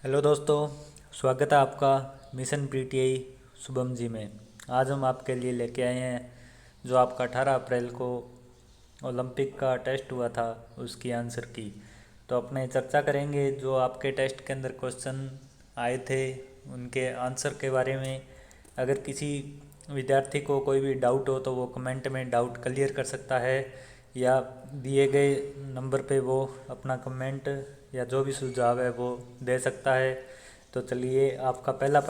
Hello दोस्तों, स्वागत है आपका मिशन पीटीआई शुभम जी में। आज हम आपके लिए लेके आए हैं जो आपका 18 अप्रैल को ओलंपिक का टेस्ट हुआ था उसकी आंसर की। तो अपने चर्चा करेंगे जो आपके टेस्ट के अंदर क्वेश्चन आए थे उनके आंसर के बारे में। अगर किसी विद्यार्थी को कोई भी डाउट हो तो वो कमेंट में डाउट क्लियर कर सकता है या दिए गए नंबर पे वो अपना कमेंट या जो भी सुझाव है वो दे सकता है। तो चलिए, आपका पहला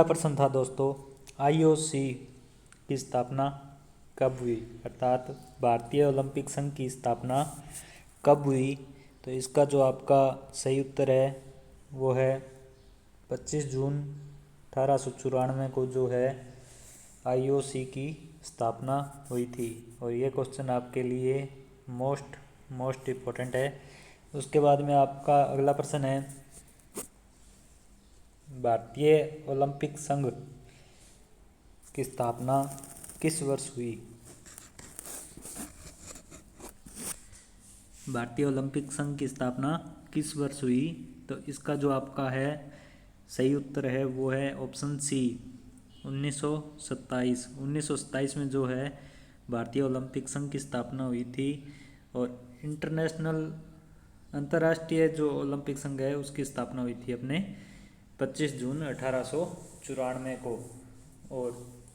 प्रश्न था दोस्तों, आईओसी की स्थापना कब हुई, अर्थात भारतीय ओलंपिक संघ की स्थापना कब हुई। तो इसका जो आपका सही उत्तर है वो है 25 जून 1894 को जो है आईओसी की स्थापना हुई थी। और ये क्वेश्चन आपके लिए मोस्ट मोस्ट इम्पोर्टेंट है। उसके बाद में आपका अगला प्रश्न है, भारतीय ओलंपिक संघ की स्थापना किस वर्ष हुई। भारतीय ओलंपिक संघ की स्थापना किस वर्ष हुई। तो इसका जो आपका है सही उत्तर है वो है ऑप्शन सी, 1927। 1927 में जो है भारतीय ओलंपिक संघ की स्थापना हुई थी। और इंटरनेशनल अंतर्राष्ट्रीय जो ओलंपिक संघ है उसकी स्थापना हुई थी अपने 25 जून 1894 को। और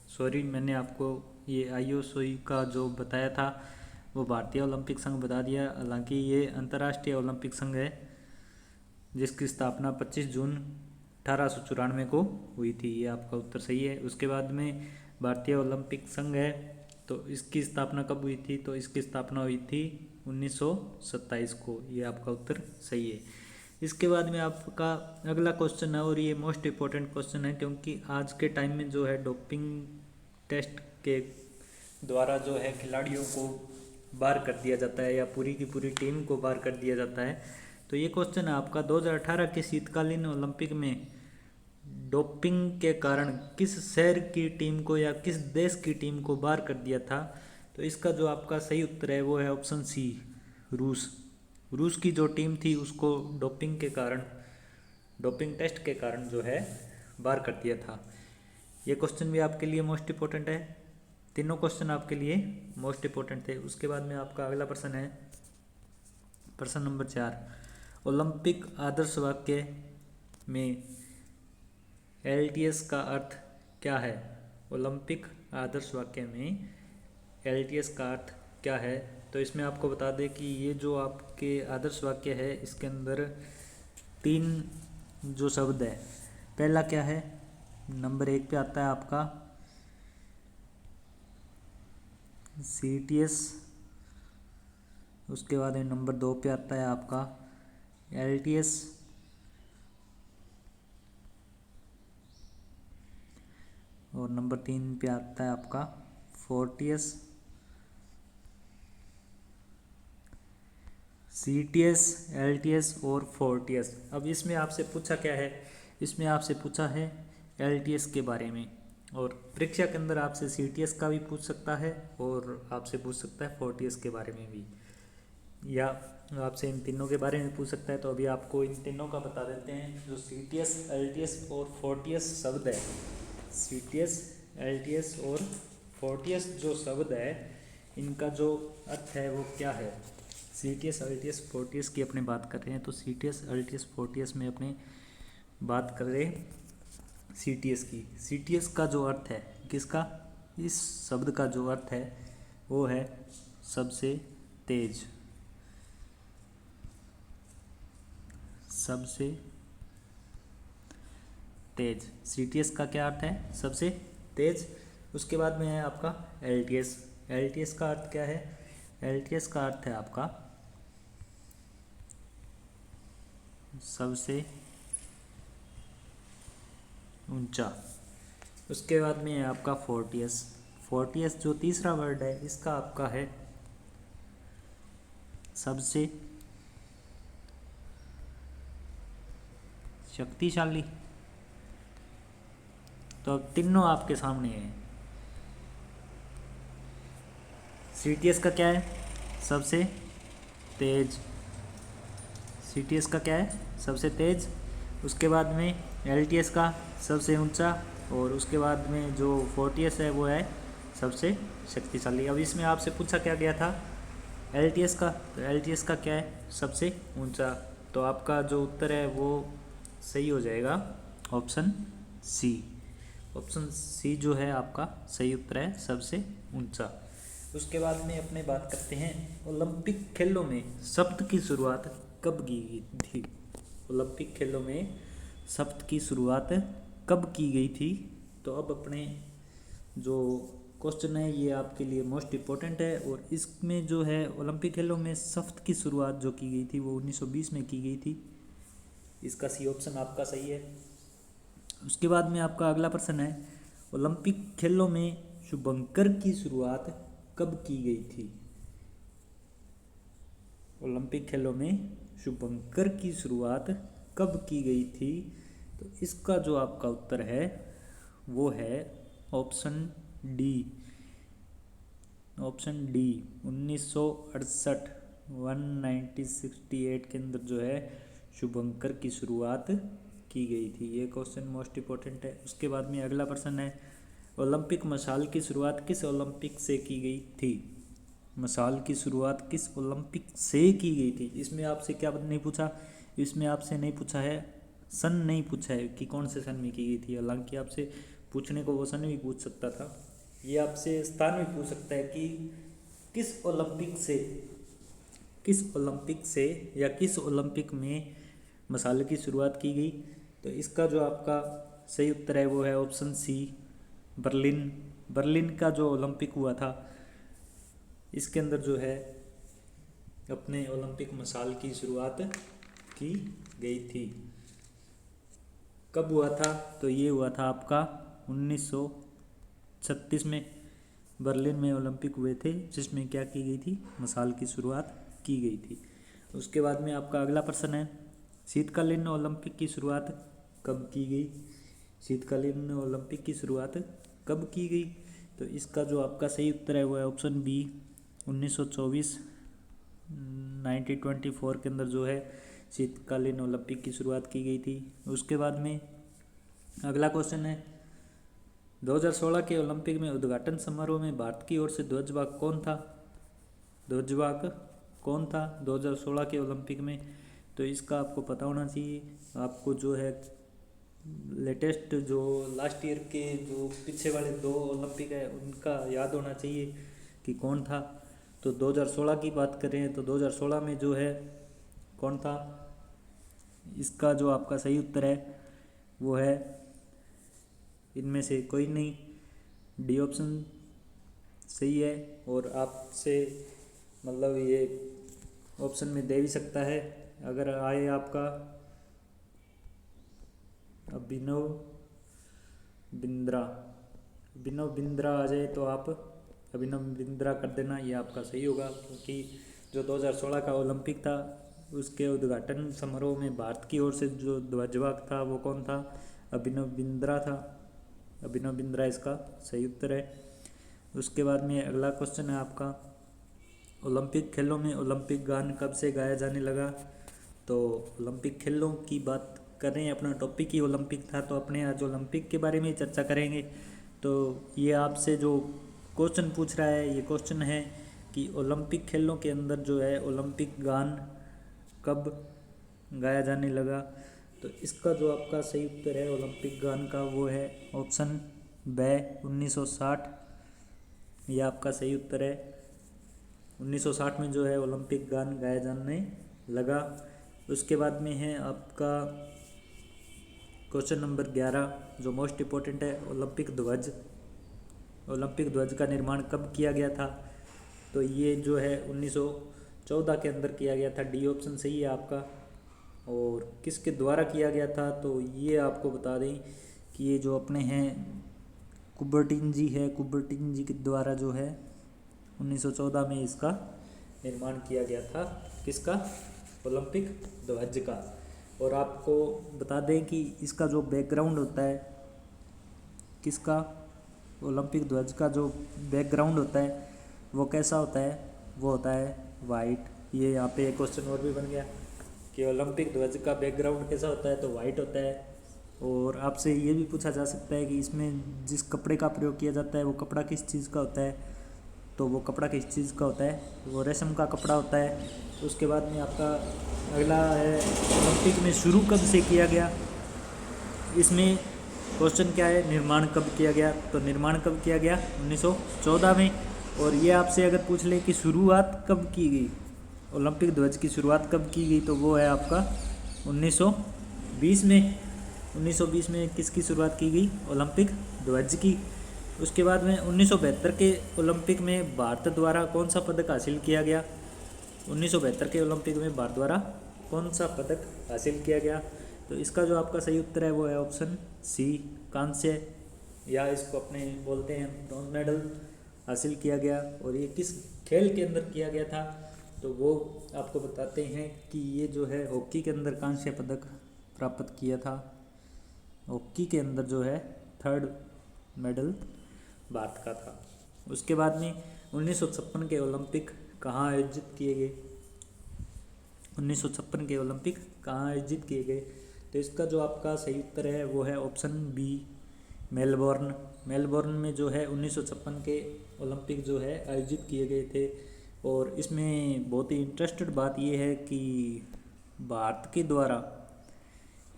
सॉरी, मैंने आपको ये आईओसी का जो बताया था वो भारतीय ओलंपिक संघ बता दिया, हालांकि ये अंतर्राष्ट्रीय ओलंपिक संघ है जिसकी स्थापना 25 जून 1894 को हुई थी। ये आपका उत्तर सही है। उसके बाद में भारतीय ओलंपिक संघ है तो इसकी स्थापना कब हुई थी। तो इसकी स्थापना हुई थी 1927 को। ये आपका उत्तर सही है। इसके बाद में आपका अगला क्वेश्चन है और ये मोस्ट इम्पोर्टेंट क्वेश्चन है, क्योंकि आज के टाइम में जो है डोपिंग टेस्ट के द्वारा जो है खिलाड़ियों को बाहर कर दिया जाता है या पूरी की पूरी टीम को बाहर कर दिया जाता है। तो ये क्वेश्चन है आपका, 2018 के शीतकालीन ओलंपिक में डोपिंग के कारण किस शहर की टीम को या किस देश की टीम को बाहर कर दिया था। तो इसका जो आपका सही उत्तर है वो है ऑप्शन सी, रूस। रूस की जो टीम थी उसको डोपिंग टेस्ट के कारण जो है बाहर कर दिया था। ये क्वेश्चन भी आपके लिए मोस्ट इम्पोर्टेंट है। तीनों क्वेश्चन आपके लिए मोस्ट इम्पोर्टेंट थे। उसके बाद में आपका अगला प्रश्न है प्रश्न नंबर 4, ओलंपिक आदर्श वाक्य में एलटीएस का अर्थ क्या है। ओलंपिक आदर्श वाक्य में एलटीएस का अर्थ क्या है। तो इसमें आपको बता दें कि ये जो आपके आदर्श वाक्य है इसके अंदर 3 जो शब्द है, पहला क्या है, नंबर 1 पे आता है आपका सीटीएस। उसके बाद में नंबर 2 पे आता है आपका एलटीएस। और नंबर 3 पे आता है आपका फोर्टियस। सीटीएस, एलटीएस और फोर्टियस। अब इसमें आपसे पूछा क्या है, इसमें आपसे पूछा है एलटीएस के बारे में। और परीक्षा के अंदर आपसे सीटीएस का भी पूछ सकता है और आपसे पूछ सकता है फोर्टियस के बारे में भी, या आपसे इन तीनों के बारे में पूछ सकता है। तो अभी आपको इन तीनों का बता देते हैं। जो सीटीएस, एलटीएस और फोर्टियस शब्द है, सीटीएस, एलटीएस और फोर्टियस जो शब्द है इनका जो अर्थ है वो क्या है। सीटीएस, एलटीएस, फोर्टियस की अपने बात कर रहे हैं। तो सीटीएस, एलटीएस, फोर्टियस में अपने बात कर रहे हैं सीटीएस की। सीटीएस का जो अर्थ है किसका, इस शब्द का जो अर्थ है वो है सबसे तेज, सबसे तेज। सीटीएस का क्या अर्थ है, सबसे तेज। उसके बाद में है आपका एलटीएस। एलटीएस का अर्थ क्या है, एलटीएस का अर्थ है आपका सबसे ऊंचा। उसके बाद में है आपका फोर्टियस। फोर्टियस जो तीसरा वर्ड है इसका आपका है सबसे शक्तिशाली। तो अब तीनों आपके सामने हैं। सीटीएस का क्या है, सबसे तेज, सीटीएस का क्या है सबसे तेज, उसके बाद में एलटीएस का सबसे ऊंचा, और उसके बाद में जो फोर्टीएस है वो है सबसे शक्तिशाली। अब इसमें आपसे पूछा क्या गया था एलटीएस का, तो एलटीएस का क्या है सबसे ऊंचा, तो आपका जो उत्तर है वो सही हो जाएगा ऑप्शन सी। ऑप्शन सी जो है आपका सही उत्तर है सबसे ऊंचा। उसके बाद में अपने बात करते हैं ओलंपिक खेलों में शब्द की शुरुआत कब की गई थी। ओलंपिक खेलों में शब्द की शुरुआत कब की गई थी, तो अब अपने जो क्वेश्चन है ये आपके लिए मोस्ट इम्पोर्टेंट है, और इसमें जो है ओलंपिक खेलों में शब्द की शुरुआत जो की गई थी वो 1920 में की गई थी। इसका सी ऑप्शन आपका सही है। उसके बाद में आपका अगला प्रश्न है ओलंपिक खेलों में शुभंकर की शुरुआत कब की गई थी। ओलंपिक खेलों में शुभंकर की शुरुआत कब की गई थी, तो इसका जो आपका उत्तर है वो है ऑप्शन डी। ऑप्शन डी 1968 1968 के अंदर जो है शुभंकर की शुरुआत की गई थी। ये क्वेश्चन मोस्ट इम्पोर्टेंट है। उसके बाद में अगला प्रश्न है ओलंपिक मशाल की शुरुआत किस ओलंपिक से की गई थी। मशाल की शुरुआत किस ओलंपिक से की गई थी। इसमें आपसे क्या नहीं पूछा, इसमें आपसे नहीं पूछा है सन, नहीं पूछा है कि कौन से सन में की गई थी। हालांकि आपसे पूछने को वो सन भी पूछ सकता था, ये आपसे स्थान भी पूछ सकता है कि किस ओलंपिक से या किस ओलंपिक में मशाल की शुरुआत की गई। तो इसका जो आपका सही उत्तर है वो है ऑप्शन सी बर्लिन। बर्लिन का जो ओलंपिक हुआ था इसके अंदर जो है अपने ओलंपिक मशाल की शुरुआत की गई थी। कब हुआ था, तो ये हुआ था आपका 1936 में बर्लिन में ओलंपिक हुए थे, जिसमें क्या की गई थी मशाल की शुरुआत की गई थी। उसके बाद में आपका अगला प्रश्न है शीतकालीन ओलंपिक की शुरुआत कब की गई। शीतकालीन ओलंपिक की शुरुआत कब की गई, तो इसका जो आपका सही उत्तर है वो है ऑप्शन बी 1924 1924 के अंदर जो है शीतकालीन ओलंपिक की शुरुआत की गई थी। उसके बाद में अगला क्वेश्चन है 2016 के ओलंपिक में उद्घाटन समारोह में भारत की ओर से ध्वजवाहक कौन था। ध्वजवाहक कौन था 2016 के ओलंपिक में, तो इसका आपको पता होना चाहिए। आपको जो है लेटेस्ट जो लास्ट ईयर के जो पीछे वाले 2 ओलंपिक है उनका याद होना चाहिए कि कौन था। तो 2016 की बात करें तो 2016 में जो है कौन था, इसका जो आपका सही उत्तर है वो है इनमें से कोई नहीं, डी ऑप्शन सही है। और आपसे मतलब ये ऑप्शन में दे भी सकता है अगर आए आपका अभिनव बिंद्रा आ जाए तो आप अभिनव बिंद्रा कर देना, ये आपका सही होगा। क्योंकि जो 2016 का ओलंपिक था उसके उद्घाटन समारोह में भारत की ओर से जो ध्वजवाहक था वो कौन था, अभिनव बिंद्रा था। अभिनव बिंद्रा इसका सही उत्तर है। उसके बाद में अगला क्वेश्चन है आपका ओलंपिक खेलों में ओलंपिक गान कब से गाया जाने लगा। तो ओलंपिक खेलों की बात कर रहे हैं, अपना टॉपिक ही ओलंपिक था, तो अपने आज ओलंपिक के बारे में चर्चा करेंगे। तो ये आपसे जो क्वेश्चन पूछ रहा है ये क्वेश्चन है कि ओलंपिक खेलों के अंदर जो है ओलंपिक गान कब गाया जाने लगा। तो इसका जो आपका सही उत्तर है ओलंपिक गान का वो है ऑप्शन बी 1960, ये आपका सही उत्तर है। 1960 में जो है ओलंपिक गान गाया जाने लगा। उसके बाद में है आपका क्वेश्चन नंबर 11 जो मोस्ट इम्पोर्टेंट है ओलंपिक ध्वज। ओलंपिक ध्वज का निर्माण कब किया गया था, तो ये जो है 1914 के अंदर किया गया था, डी ऑप्शन सही है आपका। और किसके द्वारा किया गया था, तो ये आपको बता दें कि ये जो अपने हैं कुबर्टिन जी के द्वारा जो है 1914 में इसका निर्माण किया गया था, किसका, ओलंपिक ध्वज का। और आपको बता दें कि इसका जो बैकग्राउंड होता है, किसका, ओलंपिक ध्वज का जो बैकग्राउंड होता है वो कैसा होता है, वो होता है वाइट ये यहाँ पे एक क्वेश्चन और भी बन गया कि ओलंपिक ध्वज का बैकग्राउंड कैसा होता है, तो वाइट होता है। और आपसे ये भी पूछा जा सकता है कि इसमें जिस कपड़े का प्रयोग किया जाता है वो कपड़ा किस चीज़ का होता है, तो वो कपड़ा किस चीज़ का होता है, वो रेशम का कपड़ा होता है। उसके बाद में आपका अगला है ओलंपिक में शुरू कब से किया गया। इसमें क्वेश्चन क्या है, निर्माण कब किया गया, तो निर्माण कब किया गया 1914 में। और ये आपसे अगर पूछ ले कि शुरुआत कब की गई, ओलंपिक ध्वज की शुरुआत कब की गई, तो वो है आपका 1920 में। 1920 में किसकी शुरुआत की गई, ओलंपिक ध्वज की। उसके बाद में 1972 के ओलंपिक में भारत द्वारा कौन सा पदक हासिल किया गया। 1972 के ओलंपिक में भारत द्वारा कौन सा पदक हासिल किया गया, तो इसका जो आपका सही उत्तर है वो है ऑप्शन सी, कांस्य, या इसको अपने बोलते हैं ब्रॉन्ज मेडल हासिल किया गया। और ये किस खेल के अंदर किया गया था, तो वो आपको बताते हैं कि ये जो है हॉकी के अंदर कांस्य पदक प्राप्त किया था। हॉकी के अंदर जो है 3rd मेडल भारत का था। उसके बाद में 1956 के ओलंपिक कहाँ आयोजित किए गए। 1956 के ओलंपिक कहाँ आयोजित किए गए, तो इसका जो आपका सही उत्तर है वो है ऑप्शन बी, मेलबोर्न। मेलबोर्न में जो है 1956 के ओलंपिक जो है आयोजित किए गए थे। और इसमें बहुत ही इंटरेस्टेड बात ये है कि भारत के द्वारा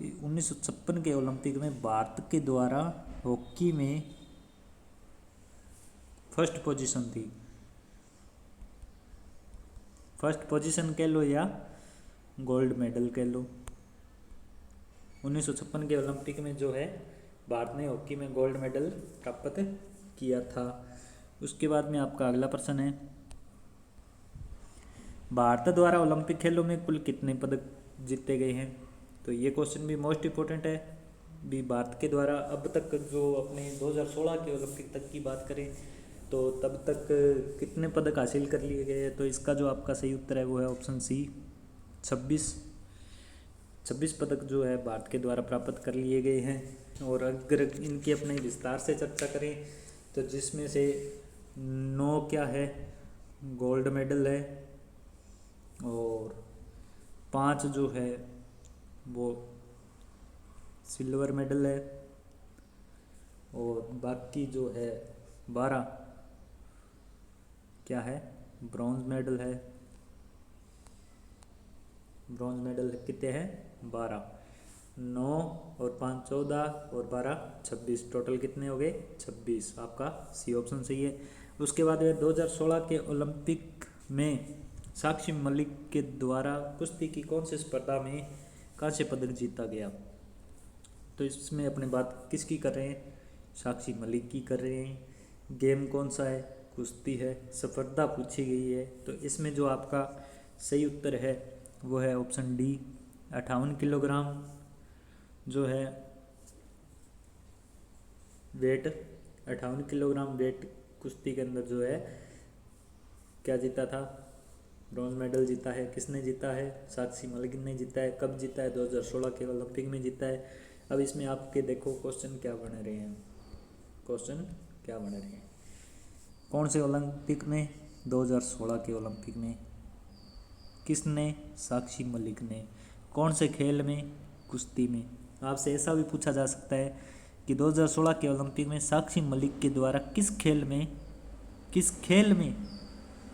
1956 के ओलंपिक में भारत के द्वारा हॉकी में फर्स्ट पोजीशन थी। फर्स्ट पोजीशन कह लो या गोल्ड मेडल कह लो। 1956 के ओलंपिक में जो है भारत ने हॉकी में गोल्ड मेडल प्राप्त किया था। उसके बाद में आपका अगला प्रश्न है, भारत द्वारा ओलंपिक खेलों में कुल कितने पदक जीते गए हैं, तो ये क्वेश्चन भी मोस्ट इम्पोर्टेंट है। भी भारत के द्वारा अब तक जो अपने 2016 के ओलंपिक तक की बात करें तो तब तक कितने पदक हासिल कर लिए गए हैं, तो इसका जो आपका सही उत्तर है वो है ऑप्शन सी, 26 पदक जो है भारत के द्वारा प्राप्त कर लिए गए हैं। और अगर इनकी अपने विस्तार से चर्चा करें तो जिसमें से 9 क्या है गोल्ड मेडल है और 5 जो है वो सिल्वर मेडल है और बाकी जो है 12 क्या है ब्रॉन्ज मेडल है। ब्रॉन्ज मेडल कितने हैं 12, 9 और 5 14 और 12 26, टोटल कितने हो गए 26। आपका सी ऑप्शन सही है। उसके बाद 2016 के ओलंपिक में साक्षी मलिक के द्वारा कुश्ती की कौन सी स्पर्धा में कांस्य पदक जीता गया, तो इसमें अपने बात किसकी कर रहे हैं, साक्षी मलिक की कर रहे हैं। गेम कौन सा है, कुश्ती है। स्पर्धा पूछी गई है, तो इसमें जो आपका सही उत्तर है वो है ऑप्शन डी, 58 किलोग्राम जो है वेट, 58 किलोग्राम वेट कुश्ती के अंदर जो है क्या जीता था, ब्रॉन्ज मेडल जीता है। किसने जीता है, साक्षी मलिक ने जीता है। कब जीता है, 2016 के ओलंपिक में जीता है। अब इसमें आपके देखो क्वेश्चन क्या बन रहे हैं, क्वेश्चन क्या बन रहे हैं, कौन से ओलंपिक में, 2016 के ओलंपिक में किसने, साक्षी मलिक ने। कौन से खेल में, कुश्ती में। आपसे ऐसा भी पूछा जा सकता है कि 2016 के ओलंपिक में साक्षी मलिक के द्वारा किस खेल में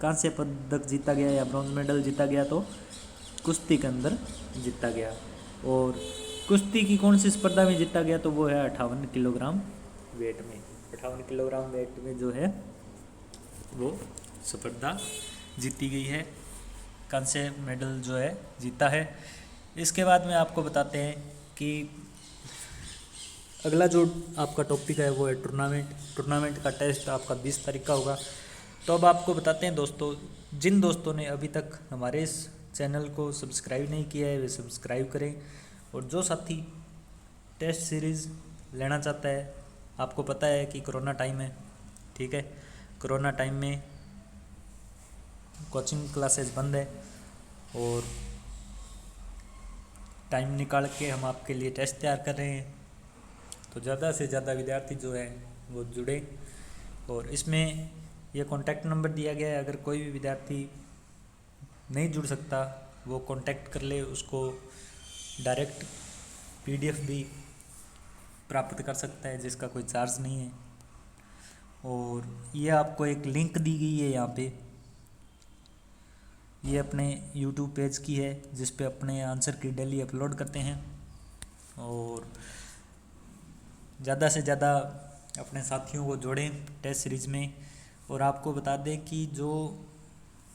कांस्य पदक जीता गया या ब्रॉन्ज मेडल जीता गया, तो कुश्ती के अंदर जीता गया। और कुश्ती की कौन सी स्पर्धा में जीता गया, तो वो है 58 किलोग्राम वेट में। 58 किलोग्राम वेट में जो है वो स्पर्धा जीती गई है, कांस्य मेडल जो है जीता है। इसके बाद में आपको बताते हैं कि अगला जो आपका टॉपिक है वो है टूर्नामेंट का टेस्ट आपका 20 तारीख का होगा। तो अब आपको बताते हैं दोस्तों, जिन दोस्तों ने अभी तक हमारे इस चैनल को सब्सक्राइब नहीं किया है वे सब्सक्राइब करें। और जो साथी टेस्ट सीरीज़ लेना चाहता है, आपको पता है कि कोरोना टाइम है, ठीक है, कोरोना टाइम में कोचिंग क्लासेस बंद है और टाइम निकाल के हम आपके लिए टेस्ट तैयार कर रहे हैं। तो ज़्यादा से ज़्यादा विद्यार्थी जो है वो जुड़े। और इसमें ये कॉन्टैक्ट नंबर दिया गया है, अगर कोई भी विद्यार्थी नहीं जुड़ सकता वो कांटेक्ट कर ले, उसको डायरेक्ट पीडीएफ भी प्राप्त कर सकता है जिसका कोई चार्ज नहीं है। और ये आपको एक लिंक दी गई है यहाँ पे, ये अपने यूट्यूब पेज की है जिस पे अपने आंसर की डेली अपलोड करते हैं। और ज़्यादा से ज़्यादा अपने साथियों को जोड़ें टेस्ट सीरीज़ में। और आपको बता दें कि जो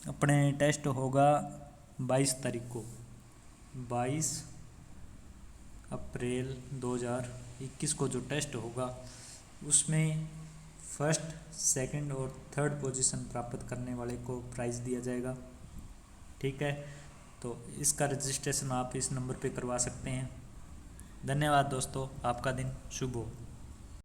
अपने टेस्ट होगा 22 तारीख को, 22 अप्रैल 2021 को जो टेस्ट होगा उसमें फर्स्ट, सेकंड और थर्ड पोजीशन प्राप्त करने वाले को प्राइज़ दिया जाएगा। ठीक है, तो इसका रजिस्ट्रेशन आप इस नंबर पे करवा सकते हैं। धन्यवाद दोस्तों, आपका दिन शुभ हो।